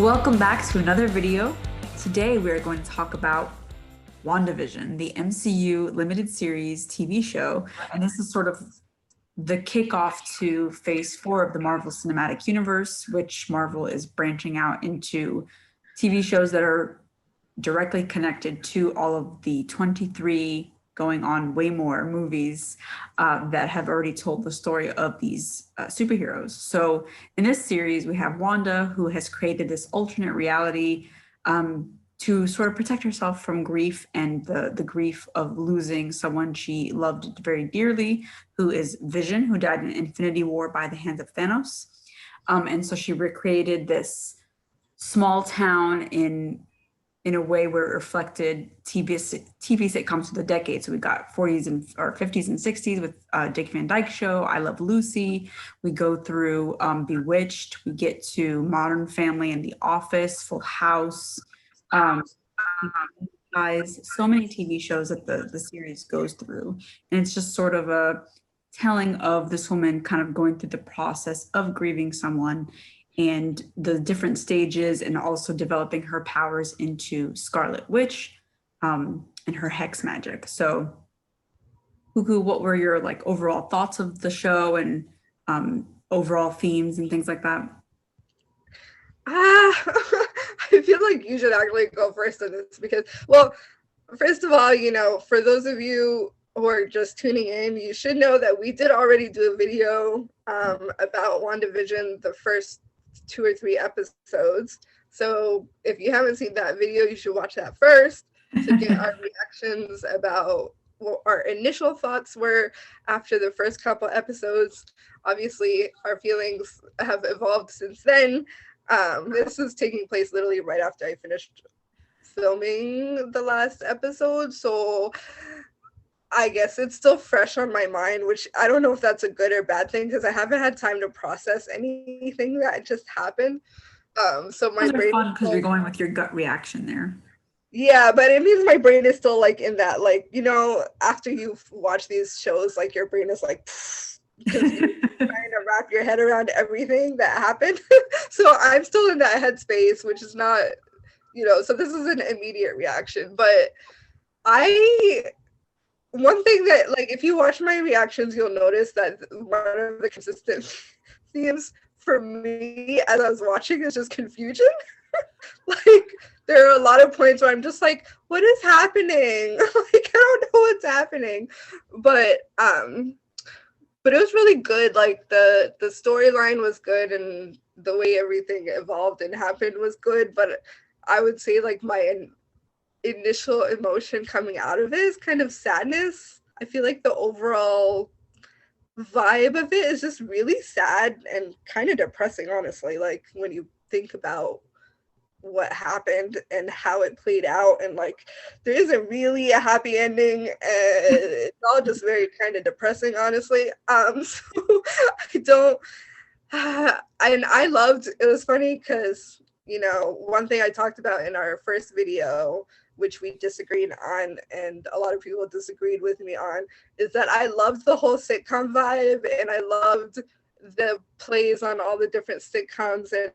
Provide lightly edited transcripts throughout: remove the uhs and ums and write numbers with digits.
Welcome back to another video. Today we are going to talk about WandaVision, the MCU limited series TV show. And this is sort of the kickoff to phase 4 of the Marvel Cinematic Universe, which Marvel is branching out into TV shows that are directly connected to all of the 23 going on way more movies that have already told the story of these superheroes. So in this series, we have Wanda, who has created this alternate reality to sort of protect herself from grief and the grief of losing someone she loved very dearly, who is Vision, who died in Infinity War by the hands of Thanos. And so she recreated this small town in a way where it reflected TV sitcoms of the decade. So we got 40s and or 50s and 60s with Dick Van Dyke Show, I Love Lucy. We go through Bewitched. We get to Modern Family and The Office, Full House. Guys, so many TV shows that the series goes through. And it's just sort of a telling of this woman kind of going through the process of grieving someone and the different stages, and also developing her powers into Scarlet Witch and her hex magic. So, Kuku, what were your overall thoughts of the show and overall themes and things like that? I feel like you should actually go first on this because, well, first of all, for those of you who are just tuning in, you should know that we did already do a video about WandaVision, the first 2 or 3 episodes. So if you haven't seen that video, you should watch that first to get our reactions about what our initial thoughts were after the first couple episodes. Obviously, our feelings have evolved since then. This is taking place literally right after I finished filming the last episode, so I guess it's still fresh on my mind, which I don't know if that's a good or bad thing because I haven't had time to process anything that just happened. So my brain fun because you're going with your gut reaction there. Yeah, but it means my brain is still in that, after you've watched these shows, your brain is because you're trying to wrap your head around everything that happened. So I'm still in that headspace, which is not, so this is an immediate reaction. But one thing that, if you watch my reactions, you'll notice that one of the consistent themes for me as I was watching is just confusion. There are a lot of points where I'm just what is happening? I don't know what's happening. But it was really good. The storyline was good and the way everything evolved and happened was good. But I would say my initial emotion coming out of it is kind of sadness. I feel like the overall vibe of it is just really sad and kind of depressing, honestly, when you think about what happened and how it played out, and there isn't really a happy ending, and it's all just very kind of depressing, honestly. So I don't and I loved it. Was funny because one thing I talked about in our first video, which we disagreed on and a lot of people disagreed with me on, is that I loved the whole sitcom vibe and I loved the plays on all the different sitcoms, and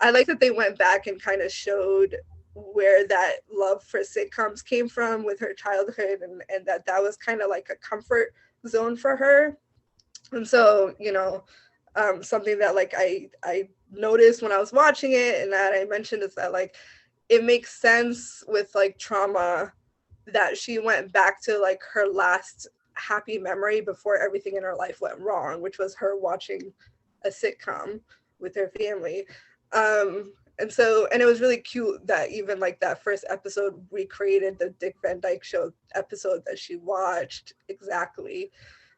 I like that they went back and kind of showed where that love for sitcoms came from with her childhood, and that was kind of like a comfort zone for her. And so, something that I noticed when I was watching it and that I mentioned is that it makes sense with trauma that she went back to her last happy memory before everything in her life went wrong, which was her watching a sitcom with her family. And it was really cute that even that first episode recreated the Dick Van Dyke Show episode that she watched exactly.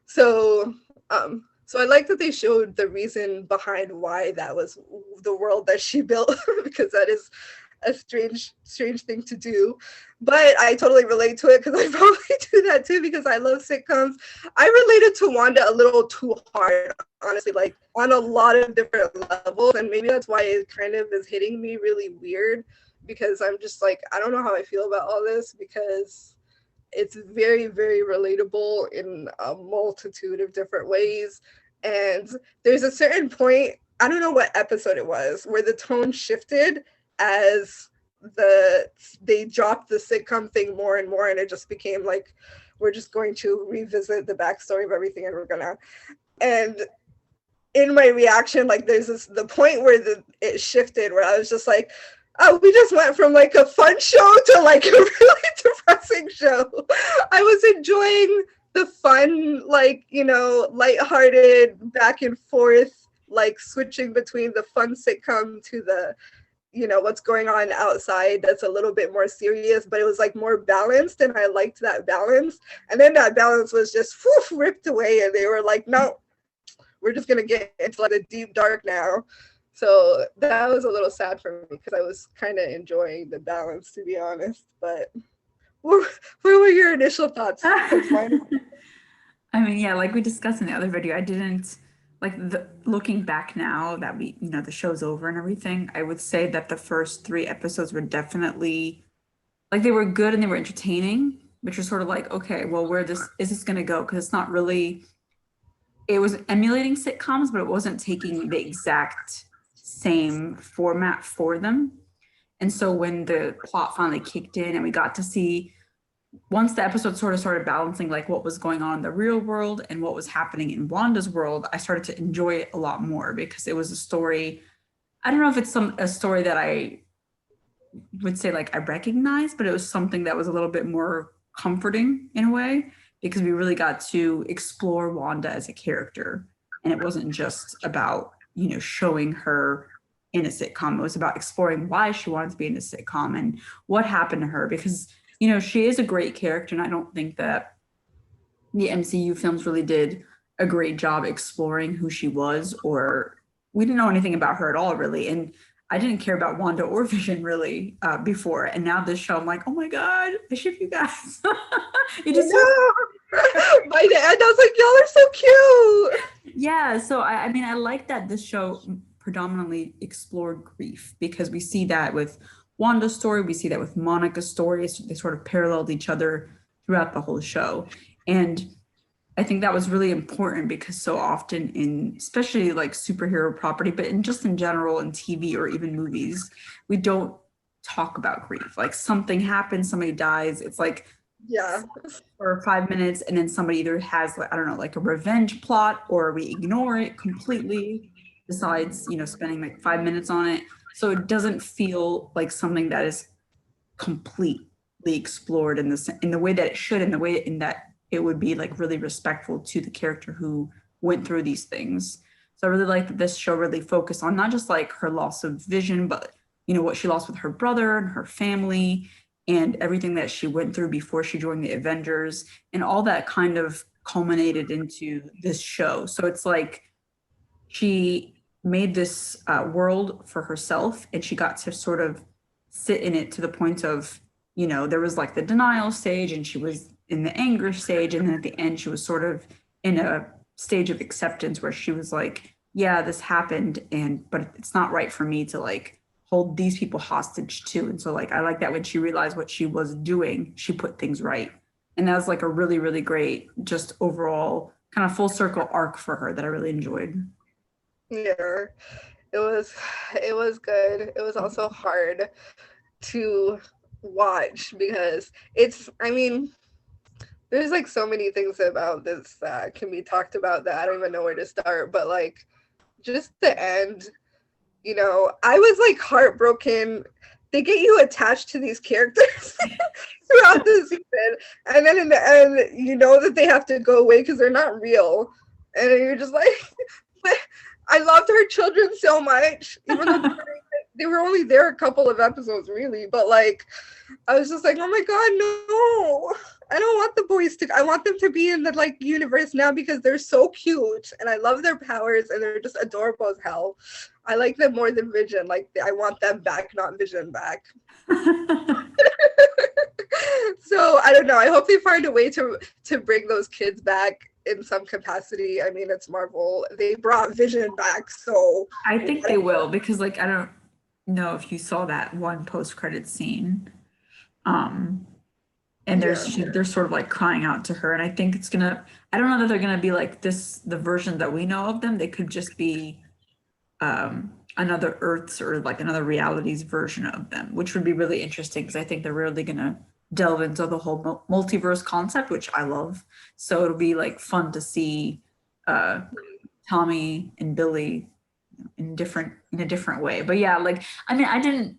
So I like that they showed the reason behind why that was the world that she built, because that is a strange thing to do. But I totally relate to it because I probably do that too because I love sitcoms. I related to Wanda a little too hard, honestly, on a lot of different levels. And maybe that's why it kind of is hitting me really weird, because I'm just I don't know how I feel about all this, because it's very, very relatable in a multitude of different ways. And there's a certain point, I don't know what episode it was, where the tone shifted as they dropped the sitcom thing more and more, and it just became like, we're just going to revisit the backstory of everything, and in my reaction, like there's the point where it shifted, where I was just like, oh, we just went from like a fun show to like a really depressing show. I was enjoying the fun, like, lighthearted back and forth, like switching between the fun sitcom to the, what's going on outside that's a little bit more serious, but it was like more balanced, and I liked that balance. And then that balance was just ripped away, and they were like, no, we're just gonna get into like the deep dark now. So that was a little sad for me, because I was kind of enjoying the balance, to be honest. But what were your initial thoughts? I mean, yeah, like we discussed in the other video, I didn't like looking back now that the show's over and everything, I would say that the first 3 episodes were definitely like, they were good and they were entertaining, which was sort of like, okay, well, where is this gonna go? Because it's not really, it was emulating sitcoms, but it wasn't taking the exact same format for them. And so when the plot finally kicked in and we got to see, once the episode sort of started balancing like what was going on in the real world and what was happening in Wanda's world, I started to enjoy it a lot more, because it was a story. I don't know if it's a story that I would say like I recognize, but it was something that was a little bit more comforting in a way, because we really got to explore Wanda as a character. And it wasn't just about, showing her in a sitcom. It was about exploring why she wanted to be in a sitcom and what happened to her, because she is a great character, and I don't think that the MCU films really did a great job exploring who she was, or we didn't know anything about her at all, really. And I didn't care about Wanda or Vision really before. And now this show, I'm like, oh my God, I ship you guys. You just by the end, I was like, y'all are so cute. Yeah, so I mean, I like that this show predominantly explored grief, because we see that with Wanda's story, we see that with Monica's story. They sort of paralleled each other throughout the whole show. And I think that was really important, because so often in especially like superhero property, but just in general in TV or even movies, we don't talk about grief. Like something happens, somebody dies, it's like yeah, for 5 minutes, and then somebody either has like, I don't know, like a revenge plot, or we ignore it completely, besides spending like 5 minutes on it. So it doesn't feel like something that is completely explored in the way that it should, in the way in that it would be like really respectful to the character who went through these things. So I really like that this show really focused on not just like her loss of vision, but what she lost with her brother and her family, and everything that she went through before she joined the Avengers, and all that kind of culminated into this show. So it's like she made this world for herself, and she got to sort of sit in it to the point of, there was like the denial stage, and she was in the anger stage, and then at the end she was sort of in a stage of acceptance where she was like, yeah, this happened, but it's not right for me to like hold these people hostage too. And so like I like that when she realized what she was doing, she put things right. And that was like a really, really great, just overall kind of full circle arc for her that I really enjoyed. Yeah, it was good. It was also hard to watch, because I mean, there's like so many things about this that can be talked about that I don't even know where to start. But like, just the end, I was like heartbroken. They get you attached to these characters throughout the season, and then in the end, that they have to go away because they're not real, and you're just like, I loved her children so much, even though they were only there a couple of episodes, really. But like, I was just like, oh my God, no. I don't want the boys I want them to be in the like universe now, because they're so cute and I love their powers and they're just adorable as hell. I like them more than Vision. Like, I want them back, not Vision back. So I don't know. I hope they find a way to bring those kids back in some capacity. I mean, it's Marvel. They brought Vision back, so I think they will, because like I don't know if you saw that one post-credit scene. And they're sort of like crying out to her, and I think it's gonna, I don't know that they're gonna be like this, the version that we know of them. They could just be another Earth's or like another reality's version of them, which would be really interesting because I think they're really gonna delve into the whole multiverse concept, which I love. So it'll be like fun to see uh Tommy and Billy in a different way. But yeah, like I mean, I didn't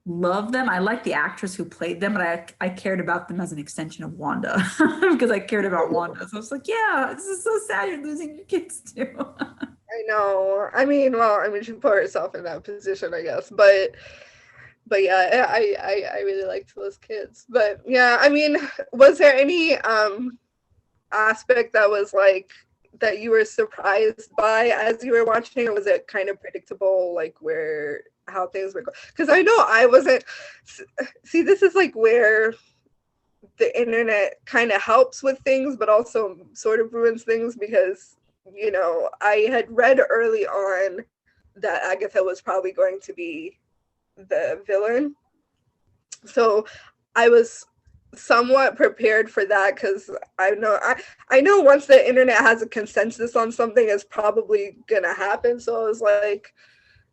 love them. I like the actress who played them, but I cared about them as an extension of Wanda because I cared about Wanda. So I was like, yeah, this is so sad you're losing your kids too. I know. I mean, well, I mean, she put herself in that position, I guess. But yeah, I really liked those kids. But yeah, I mean, was there any aspect that was like that you were surprised by as you were watching, or was it kind of predictable, like where how things were going? Because I know I wasn't. See, this is like where the internet kind of helps with things, but also sort of ruins things because I had read early on that Agatha was probably going to be the villain, so I was somewhat prepared for that because I know once the internet has a consensus on something, it's probably gonna happen. So I was like,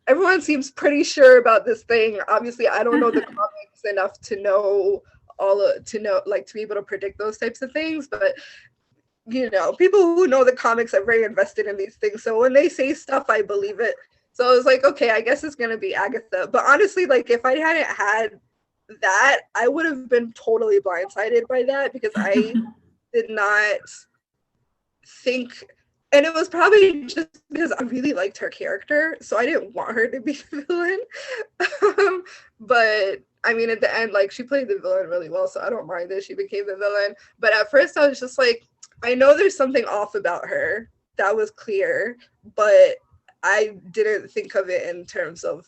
everyone seems pretty sure about this thing. Obviously, I don't know the comics enough to know like to be able to predict those types of things, but people who know the comics are very invested in these things. So when they say stuff, I believe it. So I was like, okay, I guess it's gonna be Agatha. But honestly, like if I hadn't had that, I would have been totally blindsided by that because I did not think, and it was probably just because I really liked her character, so I didn't want her to be the villain. But I mean, at the end, like she played the villain really well, so I don't mind that she became the villain. But at first, I was just like, I know there's something off about her. That was clear, but I didn't think of it in terms of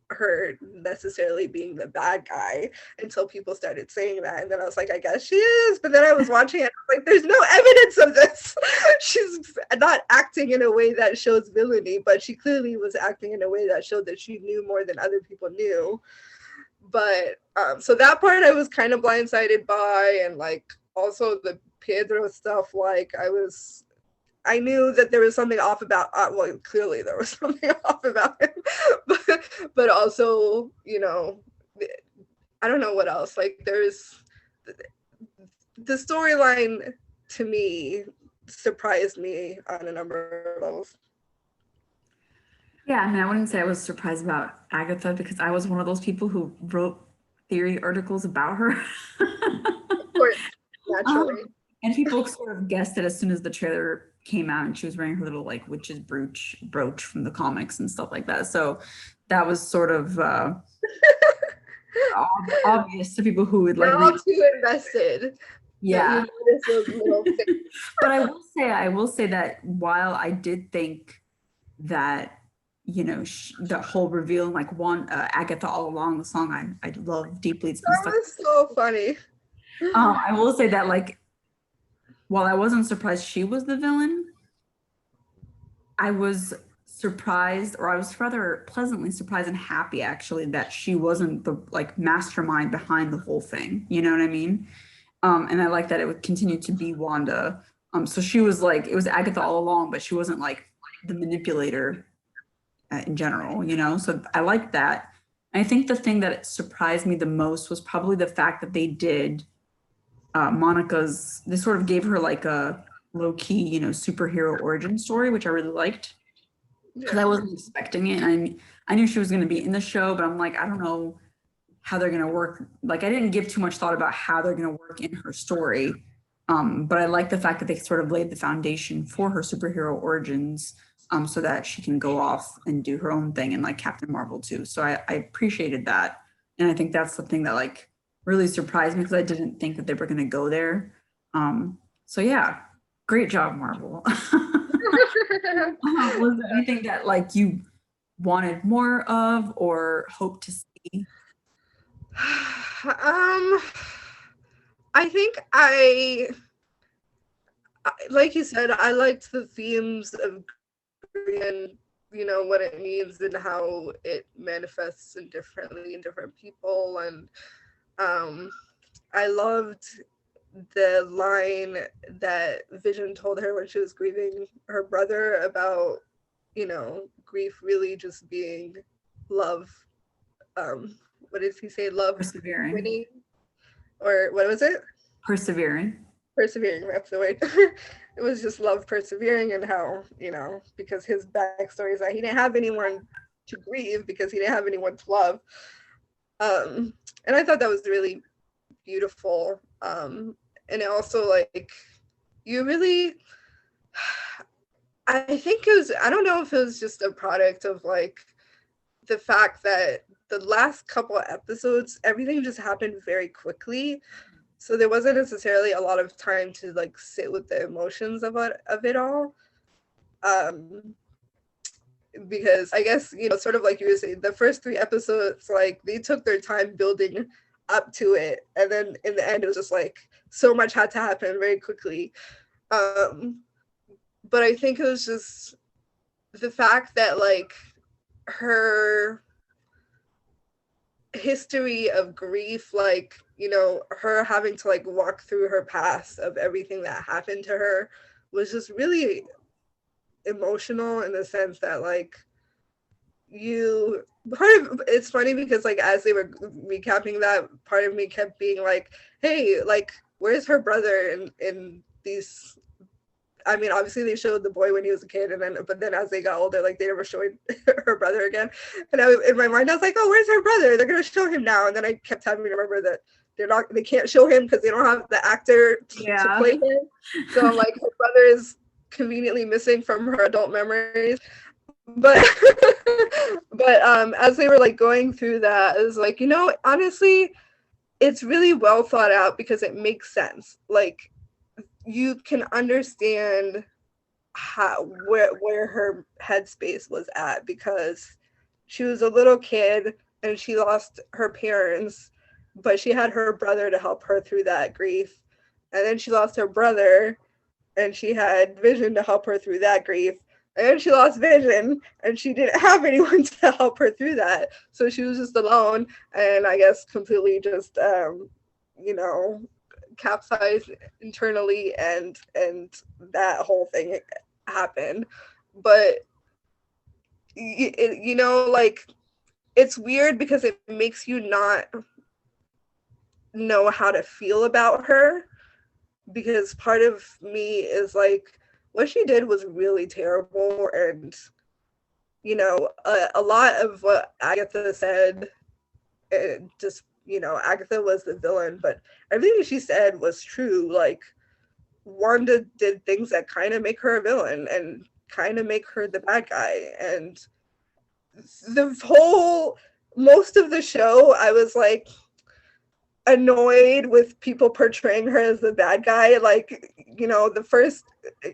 her necessarily being the bad guy until people started saying that. And then I was like, I guess she is. But then I was watching it, I was like, there's no evidence of this. She's not acting in a way that shows villainy, but she clearly was acting in a way that showed that she knew more than other people knew. But so that part I was kind of blindsided by, and like also the Pedro stuff, like I knew that there was something off about, well, clearly there was something off about him, but also, I don't know what else. Like there's the storyline to me surprised me on a number of levels. Yeah, I mean, I wouldn't say I was surprised about Agatha because I was one of those people who wrote theory articles about her. Of course, naturally. And people sort of guessed it as soon as the trailer came out and she was wearing her little like witch's brooch from the comics and stuff like that. So that was sort of obvious to people who would like We're all too invested. Yeah. Those little things. But I will say that while I did think that the whole reveal, like one Agatha all along, the song I love deeply. It's that was so funny. I will say that like while I wasn't surprised she was the villain, I was surprised, or I was rather pleasantly surprised and happy actually that she wasn't the like mastermind behind the whole thing. You know what I mean? And I like that it would continue to be Wanda. So she was like, it was Agatha all along, but she wasn't like the manipulator in general. So I like that. And I think the thing that surprised me the most was probably the fact that they did they sort of gave her like a low-key, superhero origin story, which I really liked because I wasn't expecting it. I knew she was going to be in the show, but I'm like, I don't know how they're going to work. Like I didn't give too much thought about how they're going to work in her story. But I like the fact that they sort of laid the foundation for her superhero origins so that she can go off and do her own thing, and like Captain Marvel too. So I appreciated that. And I think that's the thing that like really surprised me because I didn't think that they were going to go there. So yeah, great job, Marvel. Was there anything that like you wanted more of or hoped to see? I think like you said, I liked the themes of and what it means and how it manifests differently in different people. And I loved the line that Vision told her when she was grieving her brother about you know, grief really just being love. What did he say? Love Persevering. winning, or what was it? Persevering. Persevering, that's the word. It was just love persevering, and how, you know, because his backstory is that he didn't have anyone to grieve because he didn't have anyone to love. And I thought that was really beautiful. And it also, like, you really, I think it was, I don't know if it was just a product of like the fact that the last couple of episodes, everything just happened very quickly. So there wasn't necessarily a lot of time to like sit with the emotions of it all. Um, because I guess, you know, sort of like you were saying, the first 3 episodes, like they took their time building up to it. And then in the end, it was just like so much had to happen very quickly. Um, but I think it was just the fact that like her history of grief, like, you know, her having to like walk through her past of everything that happened to her was just really emotional, in the sense that like you part of it's funny because like as they were recapping that, part of me kept being like, hey, like where's her brother in these. I mean, obviously they showed the boy when he was a kid, and then but then as they got older, like they never showed her brother again. And in my mind, I was like, oh, where's her brother? They're gonna show him now. And then I kept having to remember that they can't show him because they don't have the actor to play him. So I'm like, her brother is conveniently missing from her adult memories. But but as they were like going through that, it was like, you know, honestly, it's really well thought out because it makes sense. Like you can understand how where her headspace was at, because she was a little kid and she lost her parents, but she had her brother to help her through that grief. And then she lost her brother and she had Vision to help her through that grief. And then she lost Vision and she didn't have anyone to help her through that. So she was just alone, and I guess completely just you know, capsized internally, and that whole thing happened. But you know, like it's weird because it makes you not know how to feel about her, because part of me is like, what she did was really terrible. And you know, a lot of what Agatha said, just, you know, Agatha was the villain, but everything she said was true. Like Wanda did things that kind of make her a villain and kind of make her the bad guy. And the whole most of the show, I was like annoyed with people portraying her as the bad guy. Like, you know, the first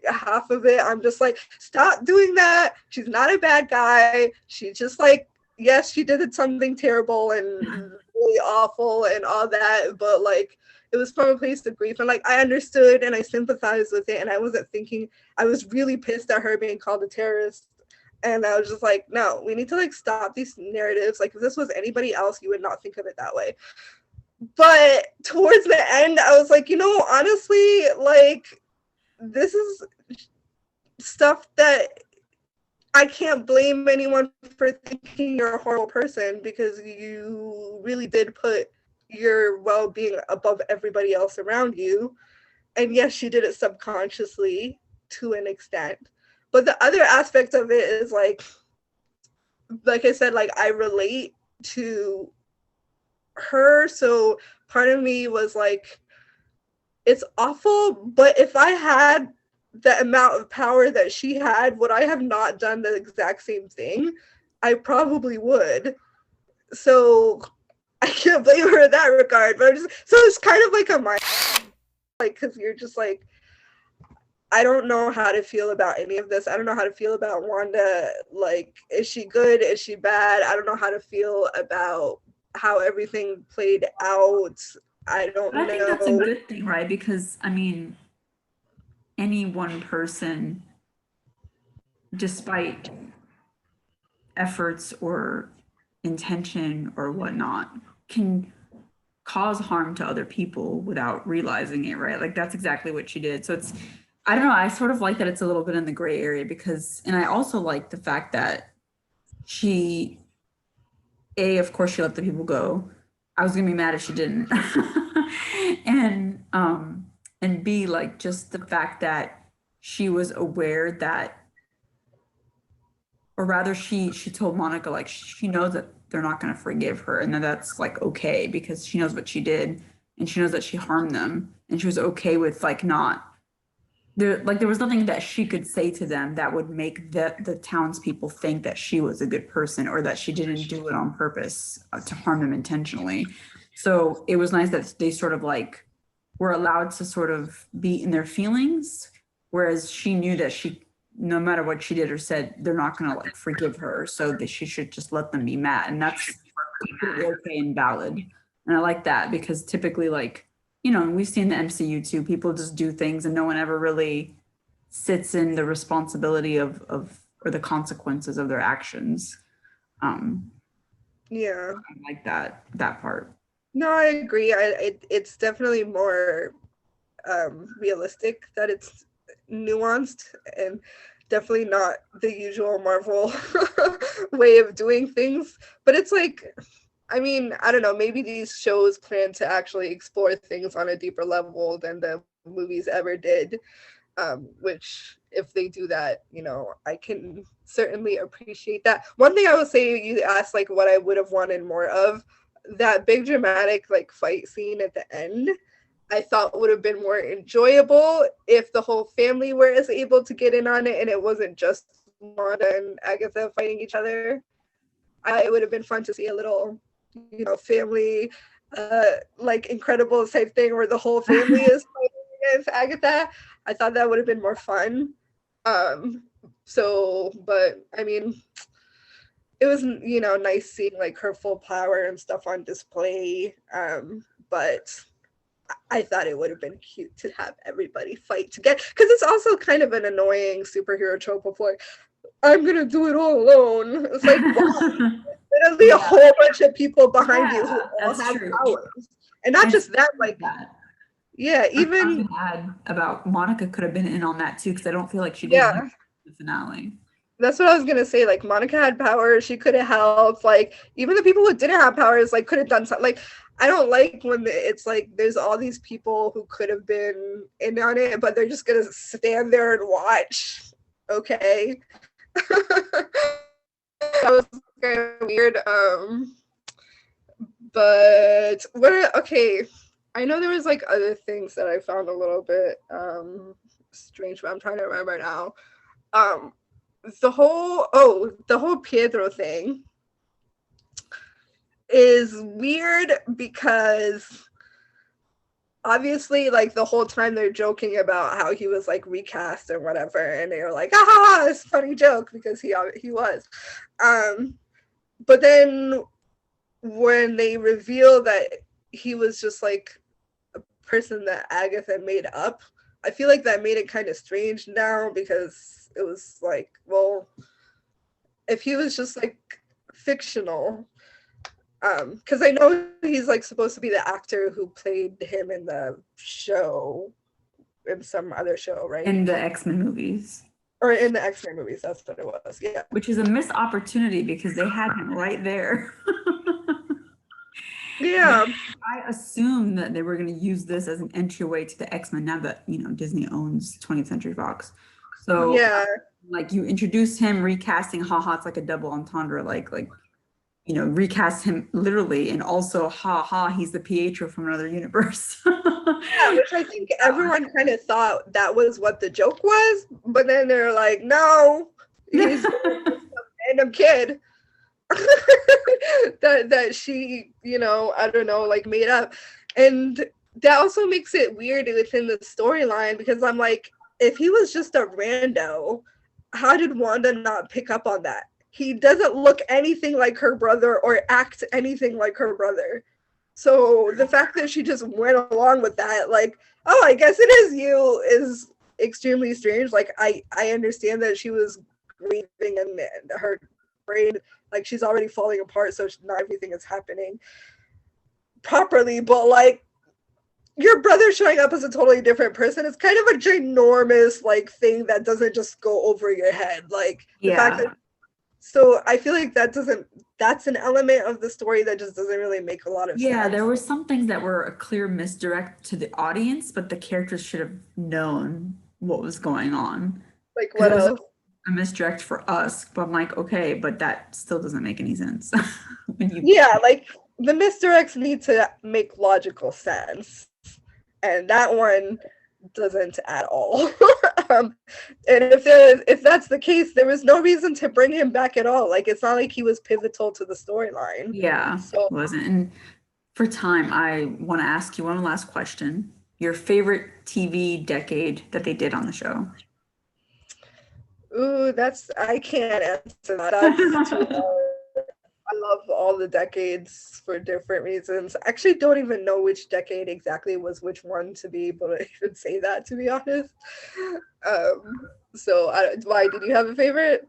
half of it, I'm just like, stop doing that. She's not a bad guy. She's just like, yes, she did something terrible and really awful and all that, but like it was from a place of grief, and like I understood and I sympathized with it, and I wasn't thinking. I was really pissed at her being called a terrorist, and I was just like, no, we need to like stop these narratives. Like if this was anybody else, you would not think of it that way. But towards the end, I was like, you know, honestly, like this is stuff that I can't blame anyone for thinking you're a horrible person, because you really did put your well-being above everybody else around you. And yes, she did it subconsciously to an extent. But the other aspect of it is like I said, like I relate to her. So part of me was like, it's awful, but if I had the amount of power that she had, would I have not done the exact same thing? I probably would. So I can't blame her in that regard. But so it's kind of like a mind, like, because you're just like, I don't know how to feel about any of this. I don't know how to feel about Wanda. Like, is she good? Is she bad? I don't know how to feel about how everything played out. I don't know. I think that's a good thing, right? Because I mean, any one person, despite efforts or intention or whatnot, can cause harm to other people without realizing it, right? Like that's exactly what she did. So I don't know. I sort of like that it's a little bit in the gray area because, and I also like the fact that she, of course, she let the people go. I was gonna be mad if she didn't. And and B, like just the fact that she was aware that, or rather she told Monica like she knows that they're not gonna forgive her and that that's like okay because she knows what she did and she knows that she harmed them and she was okay with like not there was nothing that she could say to them that would make the townspeople think that she was a good person or that she didn't do it on purpose to harm them intentionally. So it was nice that they sort of like were allowed to sort of be in their feelings, whereas she knew that she, no matter what she did or said, they're not gonna like forgive her, so that she should just let them be mad, and that's completely okay and valid. And I like that because typically, like, we've seen the MCU too. People just do things and no one ever really sits in the responsibility of or the consequences of their actions. Um, Yeah. I like that part. No, I agree. It's definitely more realistic that it's nuanced and definitely not the usual Marvel way of doing things. But it's like, I mean, I don't know, maybe these shows plan to actually explore things on a deeper level than the movies ever did. Which, if they do that, I can certainly appreciate that. One thing I will say, you asked like what I would have wanted more of, that big dramatic like fight scene at the end. I thought would have been more enjoyable if the whole family were as able to get in on it and it wasn't just Wanda and Agatha fighting each other. It would have been fun to see a little, family, like Incredibles type thing where the whole family is fighting against Agatha. I thought that would have been more fun. But I mean, it was, nice seeing like her full power and stuff on display. But I thought it would have been cute to have everybody fight together because it's also kind of an annoying superhero trope of like, I'm gonna do it all alone. It's like, why? Literally a whole bunch of people behind you who all have powers, and not just that, like that. Yeah, even bad about Monica could have been in on that too because I don't feel like she did yeah. in the finale. That's what I was gonna say. Like Monica had powers, she could have helped. Like even the people who didn't have powers, like could have done something. Like I don't like when it's like there's all these people who could have been in on it, but they're just gonna stand there and watch. Okay, that was kind of weird. But what? Okay, I know there was like other things that I found a little bit strange, but I'm trying to remember now. The whole Pietro thing is weird because obviously like the whole time they're joking about how he was like recast or whatever, and they were like, ah, it's a funny joke because he was. But then when they reveal that he was just like a person that Agatha made up, I feel like that made it kind of strange now because it was like, well, if he was just like fictional, because I know he's like supposed to be the actor who played him in the show, in some other show, right? In the X-Men movies. Or in the X-Men movies, that's what it was, yeah. Which is a missed opportunity because they had him right there. Yeah. I assumed that they were going to use this as an entryway to the X-Men now that, Disney owns 20th Century Fox. So yeah, like you introduce him recasting, haha, it's like a double entendre, like recast him literally, and also haha, he's the Pietro from another universe. yeah, which I think everyone kind of thought that was what the joke was, but then they're like, no, he's some random kid that she, I don't know, like made up. And that also makes it weird within the storyline because I'm like, if he was just a rando, how did Wanda not pick up on that? He doesn't look anything like her brother or act anything like her brother. So the fact that she just went along with that, like, oh, I guess it is you, is extremely strange. Like, I understand that she was grieving and her brain, like, she's already falling apart, so not everything is happening properly. But, like, your brother showing up as a totally different person is kind of a ginormous like thing that doesn't just go over your head. Like the fact that so I feel like that's an element of the story that just doesn't really make a lot of Yeah, sense. there were some things that were a clear misdirect to the audience, but the characters should have known what was going on. Like Because what it was else? a misdirect for us, but I'm like, okay, but that still doesn't make any sense. When you Yeah, like the misdirects need to make logical sense. And that one doesn't at all. And if that's the case, there was no reason to bring him back at all. Like it's not like he was pivotal to the storyline. Yeah, So wasn't. And for time, I want to ask you one last question. Your favorite TV decade that they did on the show? ooh, that's I can't answer that. That's too hard. I love all the decades for different reasons. I actually don't even know which decade exactly was which one to be able to even say that, to be honest. Why did you have a favorite?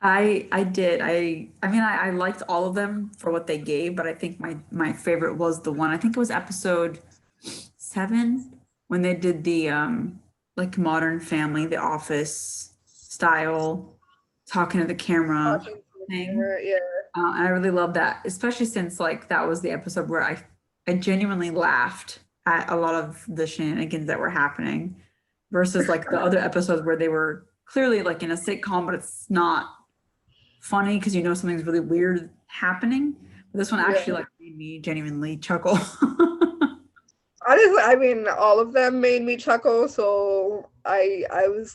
I did. I mean I liked all of them for what they gave, but I think my favorite was the one. I think it was episode 7 when they did the like Modern Family, The Office style talking to the camera Talking to the thing. camera, yeah. I really love that, especially since like that was the episode where I genuinely laughed at a lot of the shenanigans that were happening versus like the other episodes where they were clearly like in a sitcom, but it's not funny because you know something's really weird happening. But this one Yeah. actually like made me genuinely chuckle. Honestly, I mean, all of them made me chuckle, so I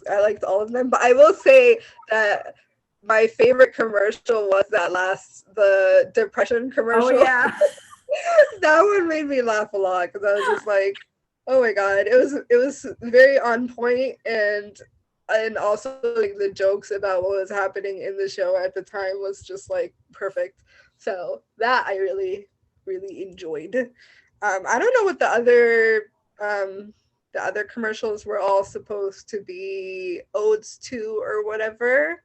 liked all of them. But I will say that my favorite commercial was the depression Oh commercial. yeah. That one made me laugh a lot because I was just like, oh my god, it was very on point, and also like the jokes about what was happening in the show at the time was just like perfect. So that I really enjoyed. I don't know what the other commercials were all supposed to be odes to or whatever.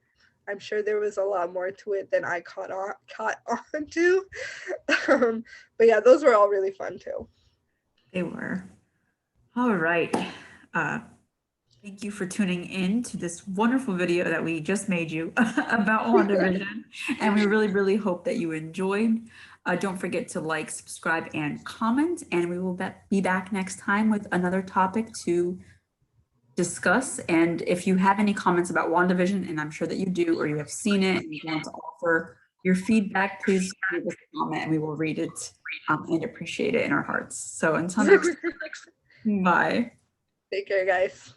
I'm sure there was a lot more to it than I caught on to. Um, but yeah, those were all really fun too. They were. All right. Uh, Thank you for tuning in to this wonderful video that we just made you about WandaVision. And we really, really hope that you enjoyed. Don't forget to like, subscribe, and comment. And we will be back next time with another topic to discuss. And if you have any comments about WandaVision, and I'm sure that you do, or you have seen it and you want to offer your feedback, please leave us a comment and we will read it and appreciate it in our hearts. So until next time, bye. Take care, guys.